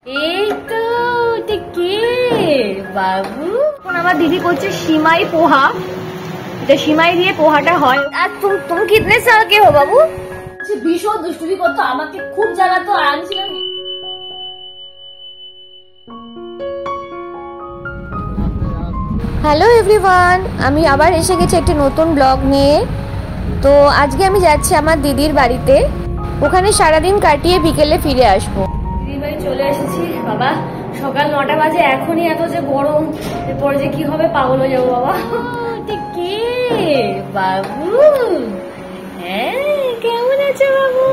এই তো কে বাবু, এখন আমার দিদি করছে সিমাই পোহা। এটা সিমাই দিয়ে পোহাটা হয়। আর তুমি কিতনে সাল কে হো বাবু? ভীষণ দুষ্টুমি করতো, আমাকে খুব জ্বালাতো, আর আমি ছিলাম। হ্যালো এভরিওয়ান, আমি আবার এসে গেছি একটি নতুন ব্লগ নিয়ে। তো আজকে আমি যাচ্ছি আমার দিদির বাড়িতে, ওখানে সারাদিন কাটিয়ে বিকেলে ফিরে আসবো। দিদির বাড়ি চলে এসেছি। বাবা সকাল 9টা বাজে, এখনই এত যে গরম, এরপরে যে কি হবে পাগল হয়ে যাবো। বাবা কে বাবু? হ্যাঁ কেমন আছে বাবু?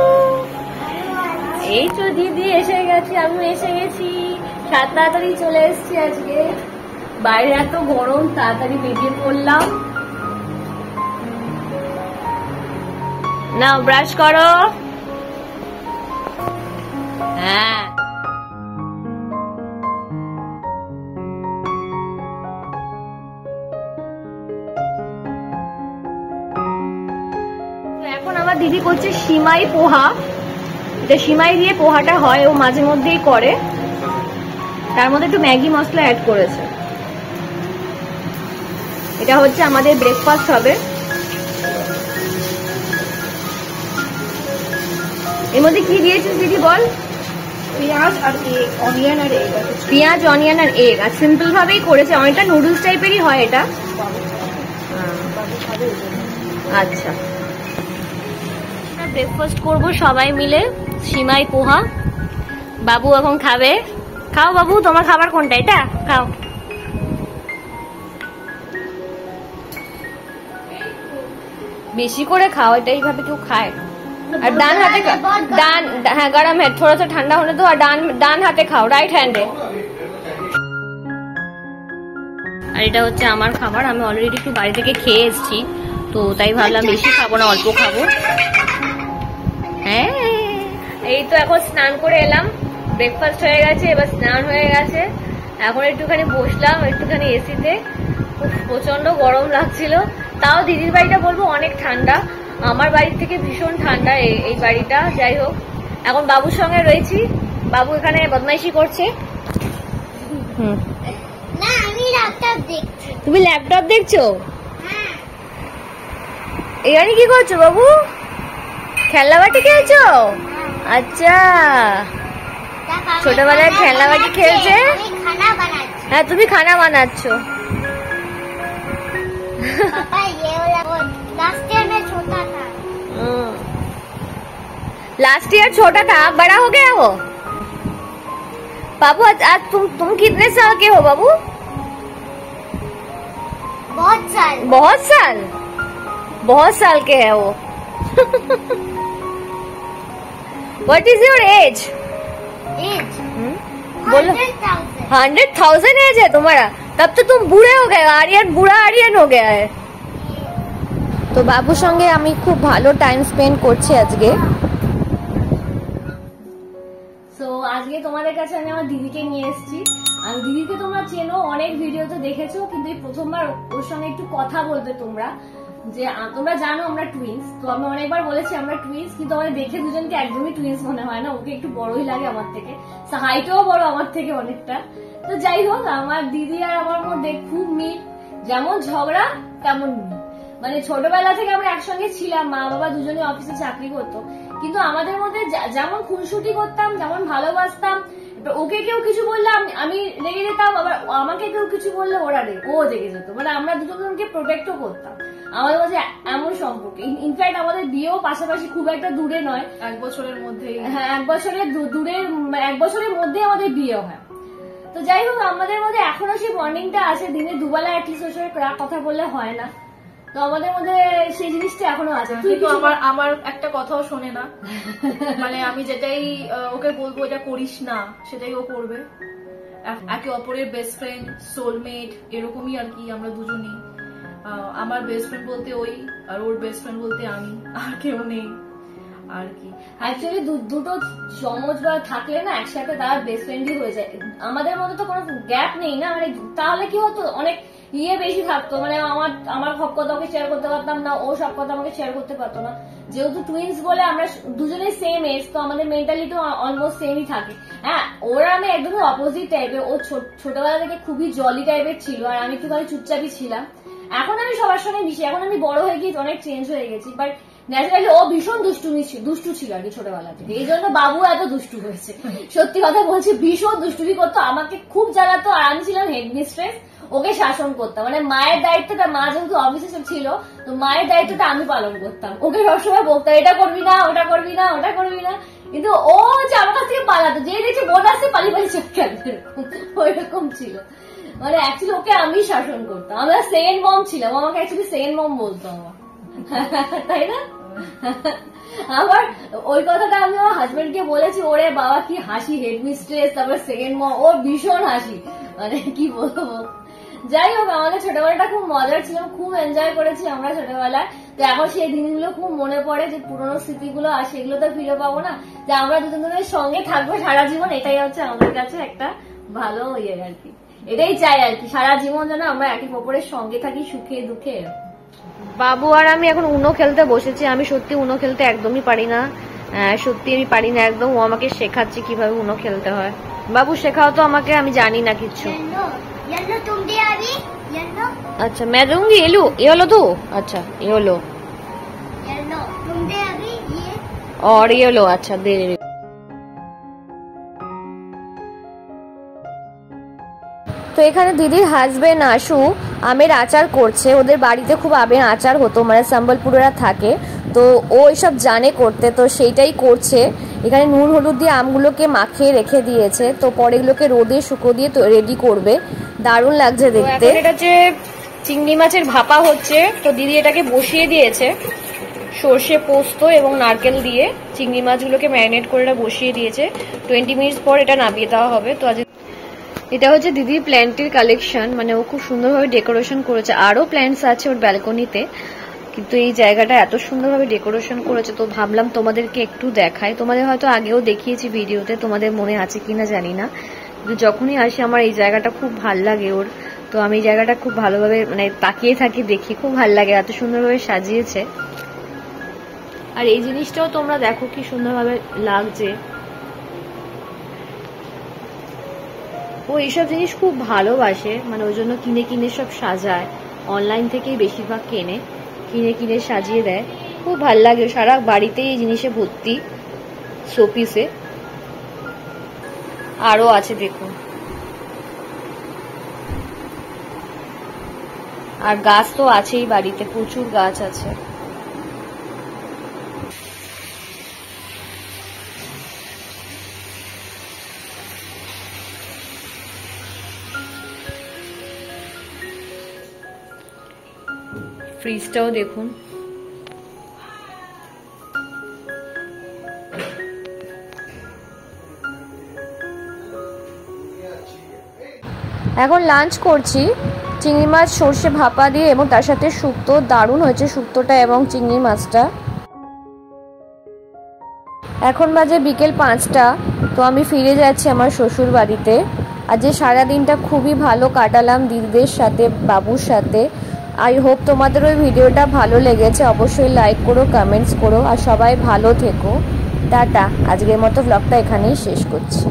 এই তো দিদি এসে গেছি, আমি এসে গেছি, তাড়াতাড়ি চলে এসেছি। আজকে বাইরে এত গরম, তাড়াতাড়ি বেরিয়ে পড়লাম। নাও ব্রাশ করো। হ্যাঁ এখন আমার দিদি করছে সিমাই পোহা। এটা সিমাই দিয়ে পোহাটা হয়, ও মাঝে মধ্যেই করে। তার মধ্যে একটু ম্যাগি মশলা অ্যাড করেছে। এটা হচ্ছে আমাদের ব্রেকফাস্ট হবে। এর মধ্যে কি দিয়েছিস দিদি বল? পেঁয়াজ আর এগ, অনিয়ন আর এগ। পেঁয়াজ, অনিয়ন আর এগ। আর সিম্পল ভাবেই করেছে, অনেকটা নুডলস টাইপেরই হয় এটা। আচ্ছা, ব্রেকফাস্ট করবো সবাই মিলে, সিমাই পোহা। বাবু এখন খাবে। খাও বাবু, তোমার খাবার কোনটা? এটা খাও। বেশি করে খাও, এটা এইভাবে কেউ খায়। আর ডান হাতে, হ্যাঁ গরম है, थोड़ा सा ठंडा होने दो। और ডান হাতে খাও, রাইট হ্যান্ডে। আর এটা হচ্ছে আমার খাবার। আমি অলরেডি একটু বাড়ি থেকে খেয়ে এসেছি, তো তাই ভাবলাম বেশি খাবো না, অল্প খাবো। হ্যাঁ এই তো এখন স্নান করে এলাম, ব্রেকফাস্ট হয়ে গেছে, এবার স্নান হয়ে গেছে। এখন একটুখানি বসলাম, একটুখানি এসিতে। প্রচন্ড গরম লাগছিল। তাও দিদির বাড়িটা বলবো অনেক ঠান্ডা, আমার বাড়ির থেকে ভীষণ ঠান্ডা এই বাড়িটা। যাই হোক, এখন বাবুর সঙ্গে রয়েছি। বাবু এখানে বদমাইশি করছে। না, আমি ল্যাপটপ দেখছি। তুমি ল্যাপটপ দেখছো? এখানে কি করছো বাবু? খেলনাবাটি খেলছো? আচ্ছা, ছোটবেলায় খেলনাবাটি খেলছে। হ্যাঁ তুমি খানা বানাচ্ছো। लास्ट ईयर छोटा था, अब बड़ा हो गया हो। बाबू आज तुम कितने साल के हो बाबू? बहुत साल। बहुत साल? बहुत साल के है वो। What is your age? Age बोलो। 100,000 एज है तुम्हारा? तब तो तुम बूढ़े हो गए, आर्यन बूढ़ा आर्यन हो गया है। তো বাবুর সঙ্গে আমি খুব ভালো টাইম স্পেন্ড করছি আজকে। সো আজকে তোমাদের কাছে আমি আমার দিদিকে নিয়ে এসেছি। আর দিদিকে তোমরা চেনো, অনেক ভিডিওতে দেখেছো, কিন্তু এই প্রথমবার ওর সঙ্গে একটু কথা বলতে তোমরা। যে তোমরা জানো আমরা টুইন্স, তো আমি অনেকবার বলেছি আমরা টুইন্স, কিন্তু আমাদের দেখে দুজনকে একদমই টুইন্স মনে হয় না। ওকে একটু বড়ই লাগে আমার থেকে, হাইটও বড় আমার থেকে অনেকটা। তো যাই হোক, আমার দিদি আর আমার মধ্যে খুব মিল, যেমন ঝগড়া তেমন মিল। মানে ছোটবেলা থেকে আমরা একসঙ্গে ছিলাম, মা বাবা দুজনে অফিসে চাকরি করতো, কিন্তু আমাদের মধ্যে যেমন খুনসুটি করতাম, যেমন ভালোবাসতাম। ওকে কেউ কিছু বললে আমি রেগে যেতাম, আবার আমাকে কেউ কিছু বললে ও রেগে যেত। মানে আমরা দুজনকে প্রোটেক্টও করতাম। আমাদের মধ্যে এমন সম্পর্ক। ইনফ্যাক্ট আমাদের বিয়েও পাশাপাশি, খুব একটা দূরে নয়, 1 বছরের মধ্যে। হ্যাঁ 1 বছরের দূরে, 1 বছরের মধ্যে আমাদের বিয়ে হয়। তো যাই হোক, আমাদের মধ্যে এখনো সেই বন্ডিংটা আছে। দিনে দুবেলা অ্যাটলিস্ট ওর সঙ্গে কথা বললে হয় না, তো আমাদের মধ্যে সেই জিনিসটা এখনো আছে। কিন্তু আমার একটা কথাও শোনে না। মানে আমি যেটাই ওকে বলবো এটা করিস না, সেটাই ও করবে। একে অপরের বেস্ট ফ্রেন্ড, সোলমেট, এরকমই আর কি আমরা দুজনই। আমার বেস্ট ফ্রেন্ড বলতে ওই, আর ওর বেস্ট ফ্রেন্ড বলতে আমি, আর কেউ নেই। আর কি। অ্যাকচুয়ালি দুটো সমজ বা থাকলে না একসাথে তার বেস্ট ফ্রেন্ডই হয়ে যায়। আমাদের মধ্যে তো কোনো গ্যাপ নেই না, মানে তাহলে কি হতো অনেক বেশি থাকতো, মানে আমার সব কথা ওকে শেয়ার করতে পারতাম না, ও সব কথা আমাকে শেয়ার করতে পারতো না। যেহেতু টুইন্স বলে আমরা দুজনেই সেম এজ, তো আমাদের মেন্টালিটি অলমোস্ট সেমই থাকে। হ্যাঁ, ওরা আমি একদমই অপোজিট টাইপের। ও ছোটবেলা থেকে খুবই জলি টাইপের ছিল, আর আমি একটুখানি চুপচাপই ছিলাম। এখন আমি সবার সঙ্গে মিশি, এখন আমি বড় হয়ে গিয়ে অনেক চেঞ্জ হয়ে গেছি, বাট ন্যাচারালি ও ভীষণ দুষ্টু ছিল আর কি ছোটবেলা থেকে, এই জন্য বাবু এত দুষ্টু হয়েছে। সত্যি কথা বলছি, ভীষণ দুষ্টুমি করতো, আমাকে খুব জ্বালাতো, আর আমি ছিলাম হেডমিস্ট্রেস, ওকে শাসন করতাম। মানে মায়ের দায়িত্বটা, মা যেহেতু অফিসে ছিল, তো মায়ের দায়িত্বটা আমি পালন করতাম। ওকে সবসময় বলতাম এটা করবি না, ওটা করবি না, ওটা করবি না, কিন্তু ও হচ্ছে আমার কাছ থেকে পালাতো, যে দেখছে বোন আসছে পালিয়ে চলে গেল, ওইরকম ছিল। মানে অ্যাকচুয়ালি ওকে আমি শাসন করতাম, আমরা সেকেন্ড মম ছিলাম, আমাকে অ্যাকচুয়ালি সেকেন্ড মম বলতো আমার, তাই না? আবার ওই কথাটা আমি আমার হাজবেন্ডকে বলেছি, ওরে বাবা কি হাসি, হেডমিস্ট্রেস তারপর সেকেন্ড মম, ওর ভীষণ হাসি, মানে কি বলবো। যাই হোক, আমাদের ছোটবেলাটা খুব মজার ছিল, খুব এনজয় করেছি আমরা ছোটবেলায়। তো এখন সেই দিনগুলো খুব মনে পড়ে, যে পুরোনো স্মৃতিগুলো আর সেগুলো তো ফিরে পাবো না, যে আমরা দুজনের সঙ্গে থাকবো সারা জীবন, এটাই হচ্ছে আমাদের কাছে একটা ভালো ইয়ে আর কি। এটাই চাই আর কি, সারা জীবন যেন আমরা একে অপরের সঙ্গে থাকি, সুখে দুঃখে। বাবু আর আমি এখন উনো খেলতে বসেছি। আমি সত্যি উনো খেলতে একদমই পারি না, সত্যি আমি পারি না একদম। ও আমাকে শেখাচ্ছে কিভাবে উনো খেলতে হয়। বাবু শেখাও তো আমাকে, আমি জানি না কিচ্ছু। अच्छा मैं दूंगी ये लो तू। अच्छा ये लो और ये लो। अच्छा दे रही। তো এখানে দিদির হাজবেন্ড আশু আমের আচার করছে। ওদের বাড়িতে খুব আমের আচার হতো, মানে সম্বলপুরেরা থাকে, তো ও এসব জানে করতে, তো সেইটাই করছে। এখানে নুন হলুদ দিয়ে আমগুলোকে মাখিয়ে রেখে দিয়েছে, তো পরে এগুলোকে রোদে শুকো দিয়ে তো রেডি করবে। দারুণ লাগছে দেখতে। এটা হচ্ছে চিংড়ি মাছের ভাপা হচ্ছে, তো দিদি এটাকে বসিয়ে দিয়েছে সর্ষে পোস্ত এবং নারকেল দিয়ে। চিংড়ি মাছগুলোকে ম্যারিনেট করে এটা বসিয়ে দিয়েছে, 20 মিনিটস পর এটা নামিয়ে দেওয়া হবে। তো আজ এটা হচ্ছে দিদির প্ল্যান্টের কালেকশন, মানে ও খুব সুন্দরভাবে ডেকোরেশন করেছে। আরো প্ল্যান্টস আছে ওর ব্যালকনিতে, কিন্তু এই জায়গাটা এত সুন্দরভাবে ডেকোরেশন করেছে, তো ভাবলাম তোমাদেরকে একটু দেখাই। তোমাদের হয়তো আগেও দেখিয়েছি ভিডিওতে, তোমাদের মনে আছে কিনা জানি না, কিন্তু যখনই আসি আমার এই জায়গাটা খুব ভাল লাগে ওর। তো আমি এই জায়গাটা খুব ভালোভাবে মানে তাকিয়ে থাকি, দেখি, খুব ভাল লাগে, এত সুন্দরভাবে সাজিয়েছে। আর এই জিনিসটাও তোমরা দেখো কি সুন্দরভাবে লাগছে। ও এইসব জিনিস খুব ভালোবাসে, মানে ওই জন্য কিনে কিনে সব সাজায়, অনলাইন থেকেই বেশিরভাগ কিনে কিনে সাজিয়ে দেয়। খুব ভাল লাগে, সারা বাড়িতেই এই জিনিসে ভর্তি, শোপিসে। আরো আছে দেখুন, আর গাছ তো আছেই বাড়িতে, প্রচুর গাছ আছে। ফ্রিজটাও দেখুন। এখন লাঞ্চ করছি, চিংড়ি মাছ সর্ষে ভাপা দিয়ে এবং তার সাথে শুক্তো। দারুণ হয়েছে শুক্তোটা এবং চিংড়ি মাছটা। এখন বাজে বিকেল 5টা, তো আমি ফিরে যাচ্ছি আমার শ্বশুর বাড়িতে। আজ সারাদিনটা খুবই ভালো কাটালাম দিদিদের সাথে, বাবুর সাথে। আই হোপ তোমাদের ওই ভিডিওটা ভালো লেগেছে। অবশ্যই লাইক করো, কমেন্টস করো, আর সবাই ভালো থেকো। টাটা। আজকের মতো ব্লগটা এখানেই শেষ করছি।